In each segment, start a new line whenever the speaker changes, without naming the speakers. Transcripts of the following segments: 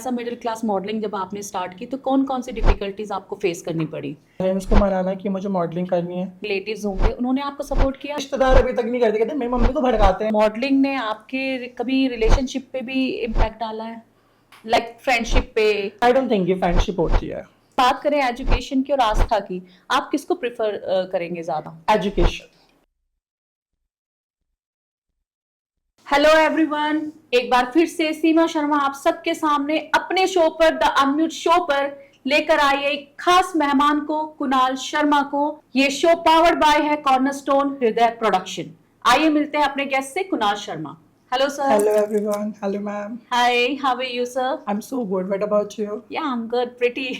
As a middle class modelling जब आपने start की तो कौन कौन सी डिफिकल्टीज आपको फेस करनी पड़ी?
पेरेंट्स को मनाना कि मुझे मॉडलिंग करनी है।
रिलेटिव्स होंगे, उन्होंने आपको सपोर्ट किया?
रिश्तेदार अभी तक नहीं करते, कहते मेरी मम्मी को भड़काते हैं।
मॉडलिंग ने आपके कभी रिलेशनशिप पे भी इम्पैक्ट डाला है, लाइक फ्रेंडशिप पे?
आई डोंट थिंक ये फ्रेंडशिप होती है।
बात करें एजुकेशन की और आस्था की, आप किसको प्रेफर करेंगे ज्यादा?
एजुकेशन।
हेलो एवरीवन, एक बार फिर से सीमा शर्मा आप सबके सामने अपने शो पर द अनम्यूट शो पर लेकर आई है एक खास मेहमान को, कुणाल शर्मा को। ये शो पावर्ड बाय है कॉर्नरस्टोन हृदय प्रोडक्शन। आइए मिलते हैं अपने गेस्ट से, Kunal Sharma. Hello sir.
Hello everyone. Hello ma'am.
Hi, how are you sir?
I am so good, what about you?
Yeah I am good, pretty.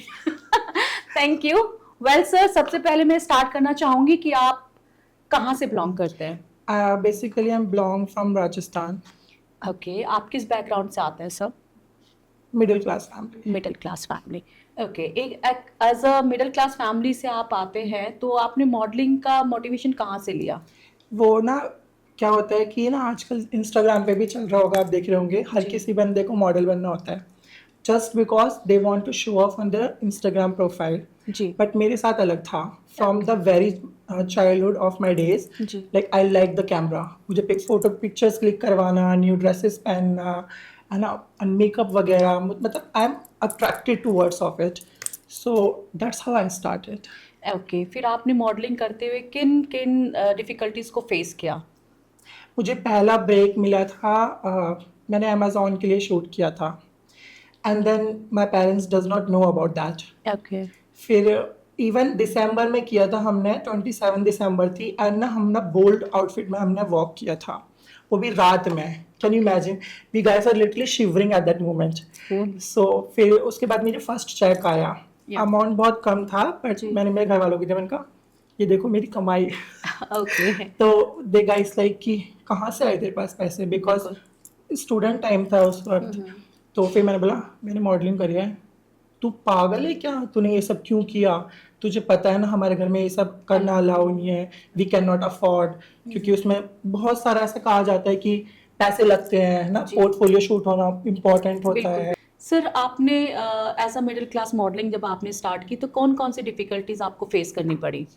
Thank you. Well sir, सबसे पहले मैं start करना चाहूंगी कि आप कहाँ से बिलोंग करते हैं?
Basically I am belong from Rajasthan.
Okay, आप किस बैकग्राउंड से आते हैं sir?
Middle class family.
Middle class family. Okay, एक as a middle class family से आप आते हैं तो आपने मॉडलिंग का मोटिवेशन कहाँ से लिया?
वो ना, क्या होता है कि ना आजकल इंस्टाग्राम पे भी चल रहा होगा, आप देख रहे होंगे, हर
जी।
किसी बंदे को मॉडल बनना होता है just because they want to show off on their Instagram profile.
जी।
बट मेरे साथ अलग था। From the very childhood of my days,
जी।
Like I like the camera. मुझे पिक्चर्स क्लिक करवाना, न्यू ड्रेसेस पहनना, है ना, मेकअप वगैरह, मतलब I am attracted towards of it. So that's how I started.
Okay, फिर आपने मॉडलिंग करते हुए किन किन डिफिकल्टीज को फेस किया?
मुझे पहला ब्रेक मिला था, मैंने अमेजोन के लिए शूट किया था, and then my parents does not know about that.
Okay.
फिर इवन दिसंबर में किया था हमने, 27 दिसंबर थी, एंड ना हम ना बोल्ड आउटफिट में हमने वॉक किया था, वो भी रात में। Can you imagine, we guys are literally shivering at that moment. So फिर उसके बाद मेरे फर्स्ट चेक आया। अमाउंट बहुत कम था, बट मैंने मेरे घर वालों को, मैंने कहा ये देखो मेरी कमाई।
ओके।
तो दे गाइस लाइक कि कहाँ से आए तेरे पास पैसे, बिकॉज स्टूडेंट टाइम था उस वक्त। तो फिर मैंने बोला मैंने मॉडलिंग करी है। तू पागल है क्या, तूने ये सब क्यों किया? तुझे पता है ना हमारे घर में ये सब करना अलाउ नहीं है, वी कैन नॉट अफोर्ड, क्योंकि उसमें बहुत सारा ऐसा कहा जाता है कि पैसे लगते हैं ना, पोर्टफोलियो शूट होना इम्पोर्टेंट होता है।
सर, आपने as a middle class modelling जब आपने स्टार्ट की तो कौन कौन सी डिफिकल्टीज आपको फेस करनी पड़ी?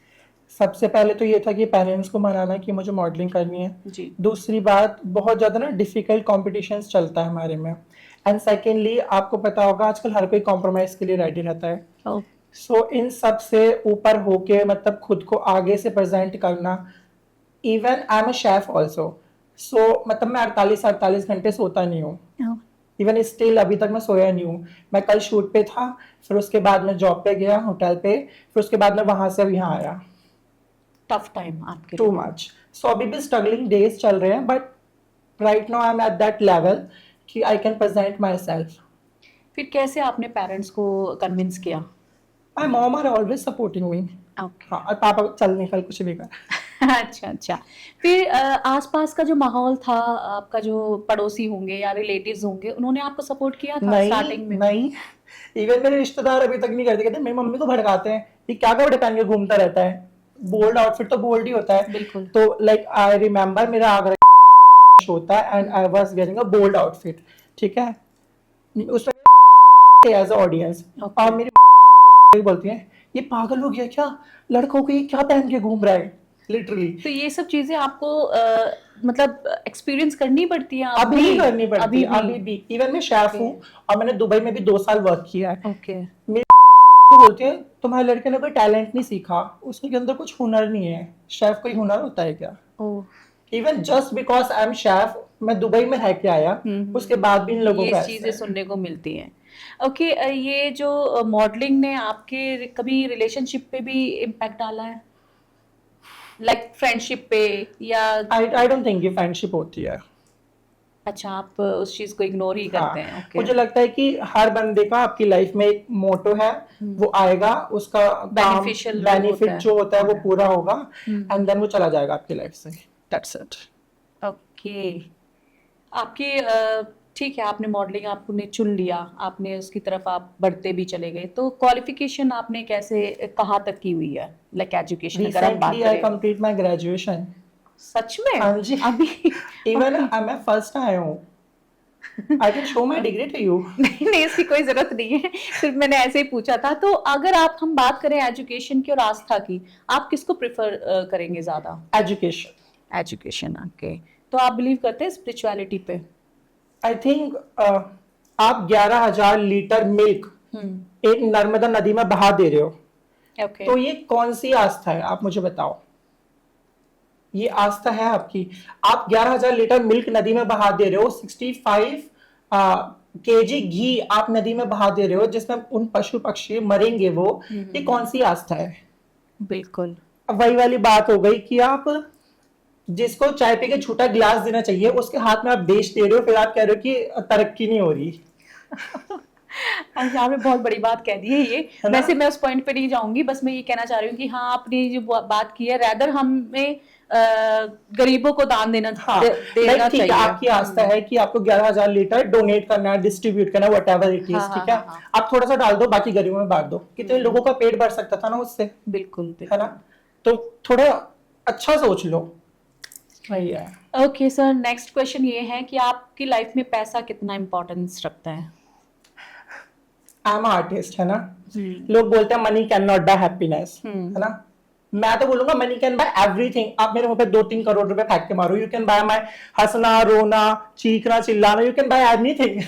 सबसे पहले तो ये था कि पेरेंट्स को मनाना कि मुझे मॉडलिंग करनी है।
जी।
दूसरी बात, बहुत ज़्यादा ना डिफिकल्ट कॉम्पिटिशन्स चलता है हमारे में। एंड सेकेंडली, आपको पता होगा आजकल हर कोई कॉम्प्रोमाइज के लिए रेडी रहता है। सो इन सब से ऊपर होके, मतलब खुद को आगे से प्रेजेंट करना। Even I am a chef also. So मतलब मैं 48 घंटे सोता नहीं हूँ। इवन स्टिल अभी तक मैं सोया नहीं हूँ। मैं कल शूट पे था, फिर उसके बाद मैं जॉब पे गया होटल पे, फिर उसके बाद मैं वहां से अब यहाँ आया।
टफ टाइम आपके
टू
लिए?
मच। सो अभी भी स्ट्रगलिंग डेज चल रहे हैं, but right now I am at that level कि I can present myself.
फिर कैसे आपने पेरेंट्स को कन्विंस किया?
My mom are always supporting me.
Okay.
हाँ, और पापा चल निकल कुछ भी कर।
अच्छा अच्छा। फिर आसपास का जो माहौल था, आपका जो पड़ोसी होंगे या रिलेटिव्स होंगे, उन्होंने आपको सपोर्ट किया था
नहीं
स्टार्टिंग में?
नहीं, इवन मेरे रिश्तेदार अभी तक नहीं करते, कहते मेरी मम्मी को भड़काते हैं, ये क्या कपड़े पहन के घूमता रहता है। बोल्ड आउटफिट तो बोल्ड ही होता है।
बिल्कुल।
तो लाइक आई रिमेम्बर मेरा आगरा होता है and I was wearing a bold outfit, ठीक है। उसमें एज ऑडियंस, और मेरी मम्मी बोलती है ये पागल हो गया क्या, लड़कों को ये क्या पहन के घूम रहा है, लिटरली।
तो ये सब चीजें आपको मतलब एक्सपीरियंस करनी पड़ती है?
अभी भी करनी पड़ती
अभी
है, अभी भी। इवन मैं शेफ हूँ और मैंने दुबई में भी 2 साल वर्क किया है।
ओके।
बोलते हैं तुम्हारे लड़के ने कोई टैलेंट नहीं सीखा, उसके अंदर कुछ हुनर नहीं है। शेफ कोई हुनर होता है क्या? Even just because I am chef, मैं दुबई में रह के आया, उसके बाद भी इन लोगों को
ये चीजें सुनने को मिलती हैं। ओके, ये जो मॉडलिंग ने आपके कभी रिलेशनशिप पे भी इम्पैक्ट डाला है, लाइक फ्रेंडशिप पे या?
आई डोंट थिंक ये फ्रेंडशिप होती है।
अच्छा, आप उस चीज को इग्नोर ही करते हैं? ओके।
मुझे लगता है कि हर बंदे का आपकी लाइफ में एक मोटो है, वो आएगा, उसका
Beneficial
बेनिफिट जो होता है वो पूरा होगा,
हम्म।
एंड देन वो चला जाएगा आपकी लाइफ से। That's it.
ओके। आपकी ठीक है, आपने मॉडलिंग आपने चुन लिया, आपने उसकी तरफ आप बढ़ते भी चले गए, तो क्वालिफिकेशन आपने कैसे कहाँ तक की हुई है, लाइक एजुकेशन अगर हम बात
रिसेंटली आई
करें?
Complete my graduation.
सच में?
हाँ जी।
अभी?
Even
Okay.
मैं फर्स्ट आया हूँ। I can show my degree to you.
नहीं नहीं, इसकी कोई जरूरत नहीं है, सिर्फ मैंने ऐसे ही पूछा था। तो अगर आप हम बात करें एजुकेशन की और आस्था की, आप किसको प्रेफर करेंगे ज्यादा?
एजुकेशन।
Education, okay. तो आप बिलीव करते हैं स्पिरिचुअलिटी पे?
आई थिंक आप 11,000 लीटर मिल्क एक नर्मदा नदी में बहा दे रहे हो,
ओके।
तो ये कौन सी आस्था है, आप मुझे बताओ। ये आस्था है आपकी? आप 11,000 लीटर मिल्क नदी में बहा दे रहे हो, 65 केजी घी आप नदी में बहा दे रहे हो, जिसमें उन पशु पक्षी मरेंगे वो, ये कौन सी आस्था है?
बिल्कुल।
अब वही वाली बात हो गई कि आप जिसको चाय पी के छूटा गिलास देना चाहिए, उसके हाथ में आप देश दे रहे हो, फिर आप कह रहे हो कि तरक्की नहीं हो रही।
अच्छा, आपने बहुत बड़ी बात कह दी है ये।
है ना?
वैसे मैं उस पॉइंट पे नहीं जाऊंगी, बस मैं ये कहना चाह रही हूँ कि हाँ, आपने जो बात की है, रैदर हमें गरीबों को दान देना
हाँ,
देना
ठीक है,
चाहिए।
आपकी आस्था है कि आपको 11,000 लीटर डोनेट करना है, डिस्ट्रीब्यूट करना है, वट एवर इट इज,
हाँ,
ठीक है।
हाँ।
आप थोड़ा सा डाल दो, बाकी गरीबों में बांट दो, कितने लोगों का पेट भर सकता था ना उससे,
बिल्कुल
है ना? तो थोड़ा अच्छा सोच लो, वही है।
ओके सर, नेक्स्ट क्वेश्चन ये है कि आपकी लाइफ में पैसा कितना इम्पोर्टेंस रखता है?
आई एम आर्टिस्ट, है ना? लोग बोलते हैं money can not buy happiness, है ना? मैं तो बोलूंगा मनी कैन बाय एवरीथिंग। आप मेरे मुंह पे 2-3 करोड़ रुपए फेंक के मारो, यू कैन बाय माय हंसना, रोना, चीखना, चिल्लाना, यू कैन बाय एनीथिंग।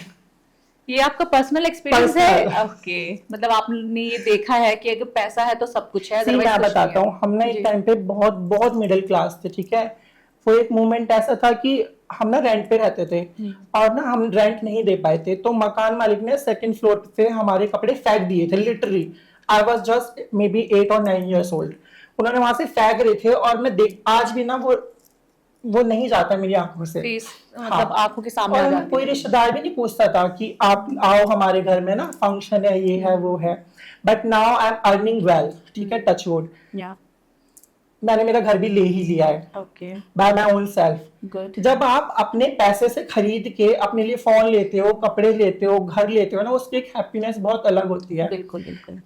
ये आपका पर्सनल एक्सपीरियंस है?
Personal।
ओके, मतलब आपने ये देखा है कि अगर पैसा है तो सब कुछ है,
सी
otherwise
मैं
कुछ नहीं
बताता
है।
हूँ, हम ना एक
जी।
टाइम पे बहुत बहुत मिडिल क्लास थे, ठीक है। वो एक मोमेंट ऐसा था कि हम ना रेंट पे रहते थे, और ना हम रेंट नहीं दे पाए थे, तो मकान मालिक ने सेकंड फ्लोर पे हमारे कपड़े फेंक दिए थे, literally. I was just may be 8 और 9 ईयर्स ओल्ड। उन्होंने वहां से फेंक रहे थे, और मैं देख आज भी ना वो नहीं जाता मेरी आंखों से।
फेस,
हाँ,
मतलब आंखों के सामने आ
और
जाती
कोई
है।
रिश्तेदार भी नहीं पूछता था कि आप आओ हमारे घर में, ना फंक्शन है, ये है, वो है। But now I am earning well, ठीक है, टच वुड।
या
मैंने मेरा घर भी ले ही लिया है
okay,
bye my own self.
Good.
जब आप अपने पैसे से खरीद के अपने लिए फोन लेते हो, कपड़े लेते हो, घर लेते हो ना, उसकी एक हैप्पीनेस बहुत अलग होती है।
बिल्कुल बिल्कुल।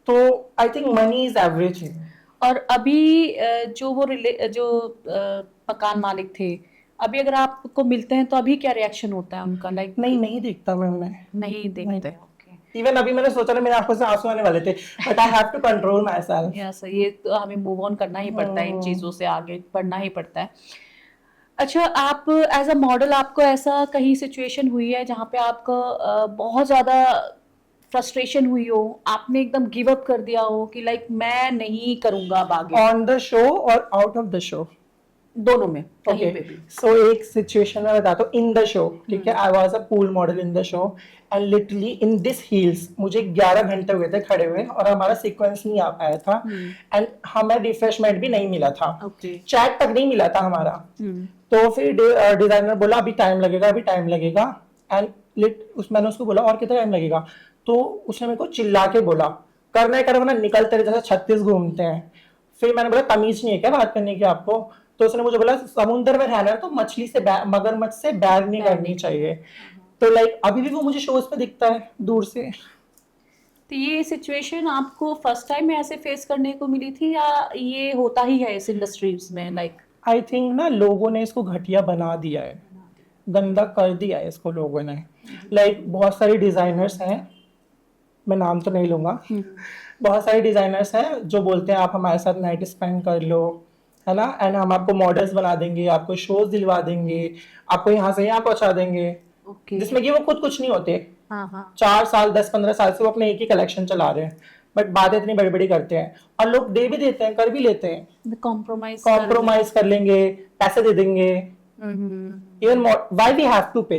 तो I think money is everything.
और अभी जो मकान मालिक थे, अभी अगर आपको मिलते हैं तो अभी क्या रिएक्शन होता है उनका? लाइक
नहीं देखता मैं उन्हें,
नहीं देखते? ओके।
इवन अभी मैंने सोचा ना, मेरे आंखों से आंसू आने वाले थे, but I have to control myself.
Yes, ये तो हमें मूव ऑन करना ही पड़ता है, इन चीजों से आगे बढ़ना ही पड़ता है। अच्छा, आप एज अ मॉडल, आपको ऐसा कहीं सिचुएशन हुई है जहाँ पे आपका बहुत ज्यादा फ्रस्ट्रेशन हुई हो, आपने एकदम गिव अप कर दिया हो कि लाइक मैं नहीं करूंगा अब आगे?
ऑन द शो और आउट ऑफ द शो?
दोनों में, कहीं
ओके,
पे भी।
सो एक सिचुएशन में बताता हूँ। इन द शो, ठीक है, I was a pool model in the show, and literally in this heels मुझे 11 घंटे हुए थे खड़े हुए, और हमारा सीक्वेंस नहीं आ पाया था, एंड हमें रिफ्रेशमेंट भी नहीं मिला था,
ओके।
चैट तक नहीं मिला था हमारा। तो फिर डिजाइनर बोला अभी टाइम लगेगा, अभी टाइम लगेगा, एंड मैंने उसको बोला और कितना टाइम लगेगा, तो उसने मेरे को चिल्ला के बोला करना है करो, वरना निकल, तेरे जैसे 36 घूमते हैं। फिर मैंने बोला तमीज नहीं है क्या बात करने की आपको? तो उसने मुझे बोला समुद्र में रहना है तो मछली से मगरमच्छ से बैर नहीं करनी चाहिए। तो लाइक अभी भी वो मुझे शोज पे दिखता है दूर से।
तो ये सिचुएशन आपको फर्स्ट टाइम में ऐसे फेस करने को मिली थी, या ये होता ही है इस इंडस्ट्रीज में? लाइक
आई थिंक ना लोगों ने इसको घटिया बना दिया है, गंदा कर दिया है इसको लोगों ने। लाइक बहुत सारे डिजाइनर्स हैं, मैं नाम तो नहीं लूंगा, बहुत सारे डिजाइनर्स हैं जो बोलते हैं आप हमारे साथ नाइट स्पेंड कर लो, है ना, एंड हम आपको मॉडल्स बना देंगे, आपको शोज दिलवा देंगे, आपको यहाँ से यहाँ पहुंचा देंगे, जिसमें कि वो खुद कुछ नहीं होते। 4 साल 10-15 साल से वो अपने एक ही कलेक्शन चला रहे हैं, बट बातें इतनी बड़ी बड़ी करते हैं, और लोग दे भी देते हैं, कर भी लेते हैं, कॉम्प्रोमाइज कर लेंगे, पैसे दे देंगे। Even why we have to pay,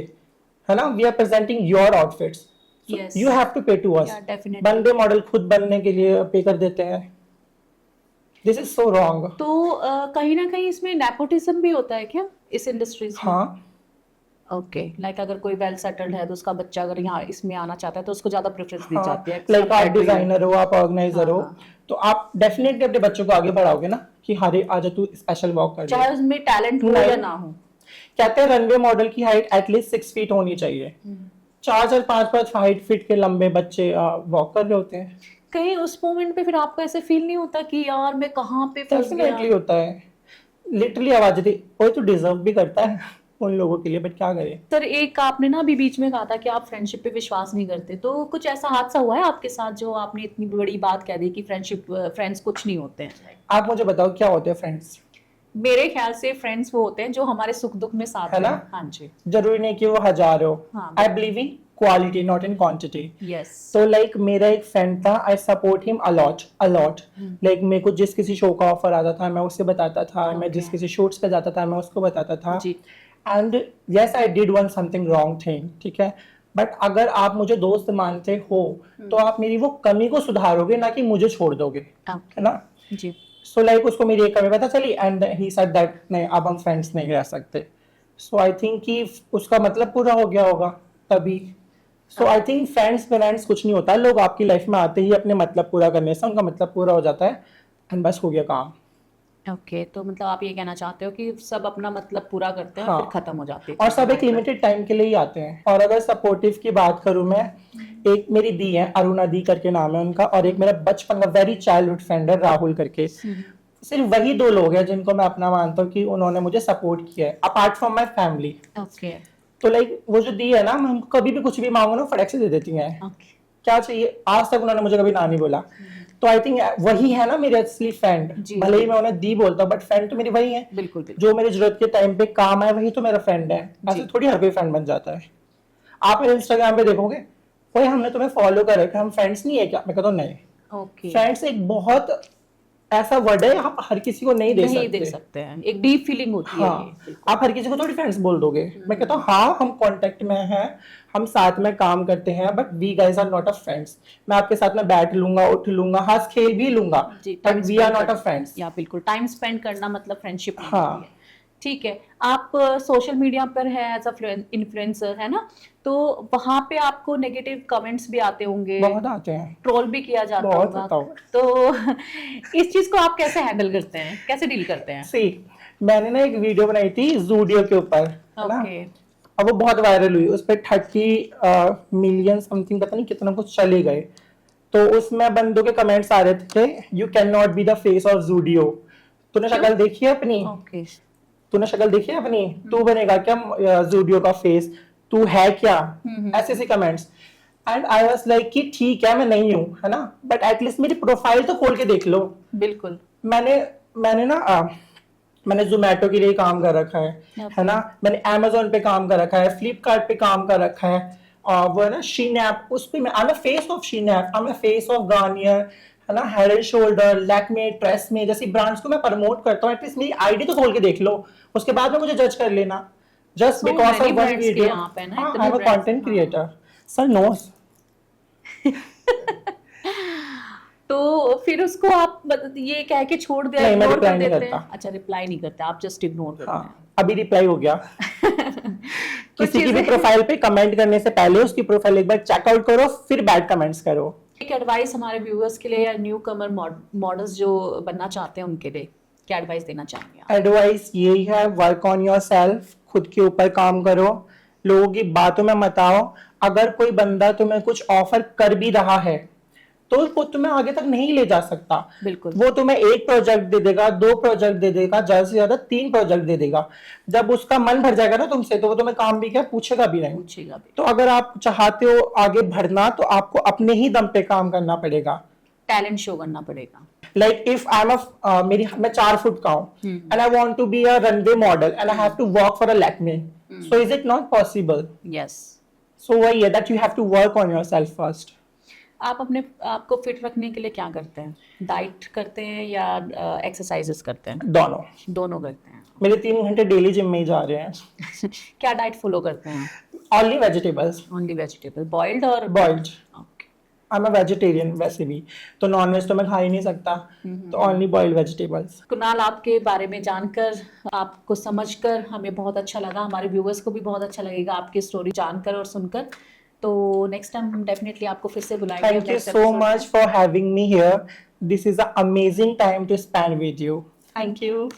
है ना, we are presenting your outfits, you have to pay to us. बंदे मॉडल खुद बनने के लिए पे कर देते हैं, दिस इज सो रॉन्ग।
तो कहीं ना कहीं इसमें नेपोटिज्म भी होता है क्या इस इंडस्ट्रीज में?
हाँ,
ओके, लाइक अगर कोई वेल सेटल्ड है तो उसका बच्चा अगर यहाँ इसमें आना चाहता है तो उसको ज्यादा प्रेफरेंस दी जाती है।
लाइक आप डिजाइनर हो, आप ऑर्गेनाइजर हो, तो आप डेफिनेटली अपने बच्चों को आगे बढ़ाओगे ना कि हरे आज तू स्पेशल वॉक कर,
चाहे उसमें टैलेंट हो या ना हो।
कहते हैं रनवे मॉडल की हाइट एटलीस्ट 6 फीट होनी चाहिए। 4-4 5-5 फीट के लंबे बच्चे वॉक कर रहे होते हैं।
कहीं उस मोमेंट पे फिर आपको ऐसे फील नहीं होता कि यार मैं कहाँ पे फंस गया?
डेफिनेटली होता है, लिटरली आवाज आती है, कोई तो डिजर्व भी करता है। उन लोगों के लिए, बट क्या करें।
सर एक आपने ना अभी बीच में कहा था कि आप फ्रेंडशिप पे विश्वास नहीं करते, तो कुछ ऐसा हादसा हुआ है आपके साथ जो आपने इतनी बड़ी बात कह दी कि फ्रेंड्स कुछ नहीं होते हैं?
आप मुझे बताओ क्या होते हैं फ्रेंड्स?
मेरे ख्याल से फ्रेंड्स वो होते हैं जो हमारे सुख दुख में साथ
है ना?
हैं। हाँ जी।
जरूरी नहीं कि वो 1000 हो।
हाँ,
I believe in quality not in quantity.
Yes.
तो लाइक मेरा एक फ्रेंड था, I support him a lot a lot. Like मेरे को जिस किसी शो का ऑफर आता था मैं उससे बताता था, मैं जिस किसी शूट्स पे जाता था मैं उसको बताता था।
जी।
And yes I did one something wrong thing, ठीक है, बट अगर आप मुझे दोस्त मानते हो तो आप मेरी वो कमी को सुधारोगे, ना कि मुझे छोड़ दोगे, है ना?
जी।
सो लाइक उसको मेरी एक कमी पता चली एंड ही सेड दैट नहीं अब हम फ्रेंड्स नहीं रह सकते। सो आई थिंक कि उसका मतलब पूरा हो गया होगा तभी। सो आई थिंक फ्रेंड्स कुछ नहीं होता, लोग आपकी लाइफ में आते ही अपने मतलब पूरा करने से उनका मतलब पूरा हो जाता है एंड बस हो गया काम।
ओके, तो मतलब आप ये कहना चाहते हो कि सब अपना मतलब पूरा करते हैं
हाँ।
और फिर खत्म हो जाते हैं
और सब एक लिमिटेड टाइम के लिए ही आते हैं। और अगर सपोर्टिव की बात करूं मैं, एक मेरी दी है, अरुणा दी करके नाम है उनका, और एक मेरा बचपन का वेरी चाइल्डहुड फ्रेंड है राहुल करके। सिर्फ वही 2 लोग हैं जिनको मैं अपना मानता हूँ कि उन्होंने मुझे सपोर्ट किया है apart from my family.
Okay.
तो लाइक वो जो दी है ना, मैं उनको कभी भी कुछ भी मांगो ना फटक से दे देती हैं। क्या चाहिए, आज तक उन्होंने मुझे कभी ना नहीं बोला। तो आई थिंक वही है ना मेरे असली फ्रेंड। भले ही मैं उन्हें दी बोलता हूँ बट फ्रेंड तो मेरी वही है।
बिल्कुल, बिल्कुल।
जो मेरी जरूरत के टाइम पे काम है वही तो मेरा फ्रेंड है। ऐसे थोड़ी हर कोई फ्रेंड बन जाता है। आप मेरे इंस्टाग्राम पे देखोगे कोई हमने तुम्हें फॉलो कर रखा है, हम फ्रेंड्स नहीं है क्या? मैं कहता हूँ नहीं।
ओके।
फ्रेंड्स एक बहुत ऐसा वर्ड है, आप हर किसी को नहीं दे
सकते हैं, एक डीप फीलिंग होती है ये।
आप हर किसी को थोड़ी फ्रेंड्स बोल दोगे। मैं कहता हूँ हाँ हम कांटेक्ट में हैं, हम साथ में काम करते हैं, but we guys are not a friends. मैं आपके साथ में बैठ लूंगा, उठ लूंगा, हंस खेल भी लूंगा, but we are not a friends.
या बिल्कुल, टाइम स्पेंड करना मतलब फ्रेंडशिप नहीं
हाँ।
होती है। ठीक है, आप सोशल मीडिया पर है एज अ इन्फ्लुएंसर, है ना? तो वहां पे आपको नेगेटिव कमेंट्स भी आते होंगे,
बहुत आते हैं,
ट्रोल भी किया जाता होगा, तो इस चीज को आप कैसे हैंडल करते हैं, कैसे डील करते हैं?
सी मैंने ना एक वीडियो बनाई थी ज़ूडियो के ऊपर, है ना? अब वो बहुत वायरल हुई, उस पर 30 मिलियन समथिंग पता नहीं कितना कुछ चले गए। तो उसमें बंदों के कमेंट्स आ रहे थे, you can not be the face of Zudio. तूने शक्ल देखी है अपनी? तूने शक्ल देखी है अपनी? तू बनेगा क्या ज़ूडियो का फेस? तू है क्या? ऐसे ऐसे comments. And I was like कि ठीक है मैं नहीं हूँ, है ना, बट एटलीस्ट मेरी प्रोफाइल तो खोल के देख लो।
बिल्कुल।
मैंने ना मैंने जोमेटो के लिए काम कर रखा है ना, मैंने अमेजोन पे काम कर रखा है, फ्लिपकार्ट पे काम कर रखा है, वो है ना शीन ऐप, उस पे मैं I am a face of Shein app, I am a face of Garnier, है ना, Head and Shoulder, Lakme, Tresemme जैसी ब्रांड्स को मैं प्रमोट करता हूँ। एटलीस्ट मेरी आईडी तो खोल के देख लो, उसके बाद में मुझे जज कर लेना just because of one video. I am a content creator, sir knows.
तो फिर उसको आप ये कह के छोड़ दिया,
नहीं, मैं
इग्नोर
रिप्लाई
कर
नहीं
देते
करता।
हैं? अच्छा, रिप्लाई नहीं करते आप, जस्ट इग्नोर करते हैं।
अभी रिप्लाई हो गया। किसी की भी प्रोफाइल पे कमेंट करने से पहले उसकी प्रोफाइल एक बार चेकआउट करो, फिर बैड कमेंट्स करो।
एक एडवाइस हमारे व्यूअर्स के लिए या न्यू कमर मॉडल्स जो बनना चाहते हैं उनके लिए क्या एडवाइस देना चाहेंगे?
एडवाइस यही है, वर्क ऑन योरसेल्फ, खुद के ऊपर काम करो, लोगों की बातों में मत आओ। अगर कोई बंदा तुम्हें कुछ ऑफर कर भी रहा है तो वो तुम्हें आगे तक नहीं ले जा सकता।
बिल्कुल।
वो तुम्हें 1 प्रोजेक्ट दे देगा, 2 प्रोजेक्ट दे देगा, ज्यादा से ज्यादा 3 प्रोजेक्ट दे देगा। जब उसका मन भर जाएगा ना तुमसे तो वो तुम्हें काम भी क्या पूछेगा भी नहीं। तो अगर आप चाहते हो आगे बढ़ना तो आपको अपने ही दम पे काम करना पड़ेगा,
टैलेंट शो करना पड़ेगा।
लाइक इफ आई एम मैं 4 फुट का हूँ and I want to be a runway model and I have to work for a Lakme, so is it not possible?
Yes.
So वही है that you have to work on yourself first.
आप अपने आपको fit रखने के लिए क्या करते हैं? डाइट करते हैं या एक्सरसाइजेस करते हैं? दोनों करते हैं।
मेरे 3 घंटे डेली जिम में ही जा रहे हैं।
क्या डाइट फॉलो करते हैं?
Only vegetables.
Only vegetable, boiled और
boiled. I am a vegetarian वैसे भी, तो नॉनवेज तो मैं खा ही नहीं सकता, तो ओनली बॉइल्ड वेजिटेबल्स।
कुणाल, आपके बारे में जानकर, आपको समझकर हमें बहुत अच्छा लगा, हमारे व्यूअर्स को भी बहुत अच्छा लगेगा आपकी स्टोरी जानकर और सुनकर। तो नेक्स्ट टाइम हम डेफिनेटली आपको फिर से बुलाएंगे।
Thank you so much for having me here, this is a amazing time to spend with you.
Thank you.